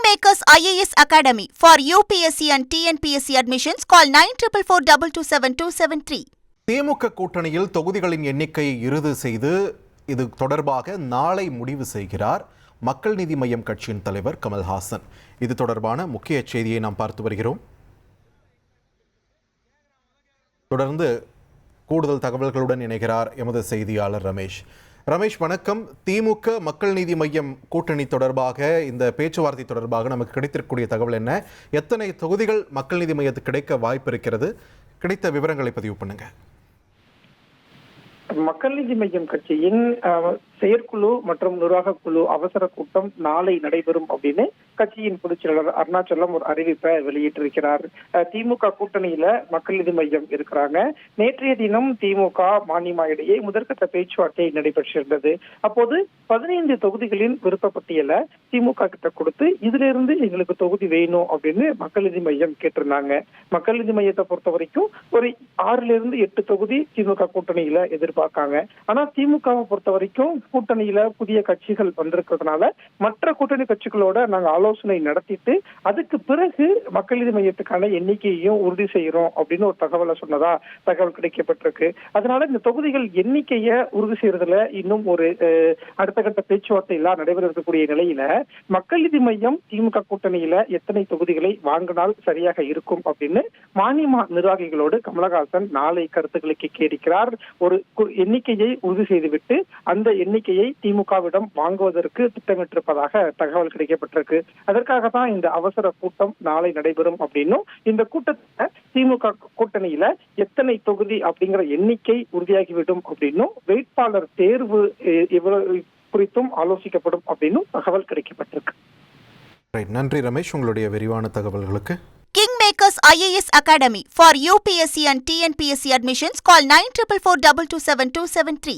Kingmakers IAS Academy for UPSC and TNPSC admissions. Call 9442272273. திமுக கூட்டணியில் தொகுதிகளின் எண்ணிக்கையை இறுதி செய்து இது தொடர்பாக நாளை முடிவு செய்கிறார் மக்கள் நீதி மய்யம் கட்சியின் தலைவர் கமல்ஹாசன். இது தொடர்பான முக்கிய செய்தியை நாம் பார்த்து வருகிறோம். தொடர்ந்து கூடுதல் தகவல்களுடன் இணைகிறார் எமது செய்தியாளர் ரமேஷ். ரமேஷ் வணக்கம். திமுக மக்கள் நீதி மய்யம் கூட்டணி தொடர்பாக இந்த பேச்சுவார்த்தை தொடர்பாக நமக்கு கிடைத்திருக்கக்கூடிய தகவல் என்ன? எத்தனை தொகுதிகள் மக்கள் நீதி மய்யத்துக்கு கிடைக்க வாய்ப்பு இருக்கிறது? கிடைத்த விவரங்களை பதிவு பண்ணுங்க. மக்கள் நீதி மய்யம் கட்சியின் செயற்குழு மற்றும் நிர்வாக குழு அவசர கூட்டம் நாளை நடைபெறும் அப்படின்னு கட்சியின் பொதுச் செயலாளர் அருணாச்சலம் ஒரு அறிவிப்பை வெளியிட்டிருக்கிறார். திமுக கூட்டணியில மக்கள் நீதி மய்யம் இருக்கிறாங்க. நேற்றைய தினம் திமுக மாநிமா இடையே முதற்கட்ட பேச்சுவார்த்தை நடைபெற்றிருந்தது. அப்போது 15 தொகுதிகளின் விருப்ப பட்டியலை திமுக கிட்ட கொடுத்து இதுல இருந்து எங்களுக்கு தொகுதி வேணும் அப்படின்னு மக்கள் நீதி மய்யம் கேட்டிருந்தாங்க. மக்கள் நீதி மையத்தை பொறுத்த வரைக்கும் ஒரு 6 to 8 தொகுதி திமுக கூட்டணியில எதிர்பார்க்காங்க. ஆனா திமுகவை பொறுத்த வரைக்கும் கூட்டணியில புதிய கட்சிகள் வந்திருக்கிறதுனால மற்ற கூட்டணி கட்சிகளோட நாங்க ஆலோசனை நடத்திட்டு அதுக்கு பிறகு மக்கள் நீதி மையத்துக்கான எண்ணிக்கையையும் உறுதி செய்யறோம் அப்படின்னு ஒரு தகவல் கிடைக்கப்பட்டிருக்கு. அதனால இந்த தொகுதிகள் எண்ணிக்கையை உறுதி செய்யறதுல இன்னும் ஒரு அடுத்த கட்ட பேச்சுவார்த்தை எல்லாம் நடைபெற இருக்கக்கூடிய நிலையில மக்கள் நீதி மையம் திமுக கூட்டணியில எத்தனை தொகுதிகளை வாங்கினால் சரியாக இருக்கும் அப்படின்னு மாநில நிர்வாகிகளோடு கமலஹாசன் நாளை கருத்துக்களை கேட்கிறார். ஒரு எண்ணிக்கையை உறுதி செய்துவிட்டு அந்த எண்ணிக்கையை திமுகவிடம் வாங்குவதற்கு திட்டமிட்டிருப்பதாக தகவல் கிடைக்கப்பட்டிருக்கு. அதற்காக தான் இந்த அவசர கூட்டம் நாளை நடைபெறும் அப்படின்னும் இந்த கூட்டத்துல திமுக கூட்டணியில எத்தனை தொகுதி அப்படிங்கிற எண்ணிக்கை உறுதியாகிவிடும் அப்படின்னும் வேட்பாளர் தேர்வு குறித்தும் ஆலோசிக்கப்படும் அப்படின்னும் தகவல் கிடைக்கப்பட்டிருக்கு. நன்றி ரமேஷ், உங்களுடைய விரிவான தகவல்களுக்கு. Kingmakers IAS Academy for UPSC and TNPSC admissions. Call 9442272273.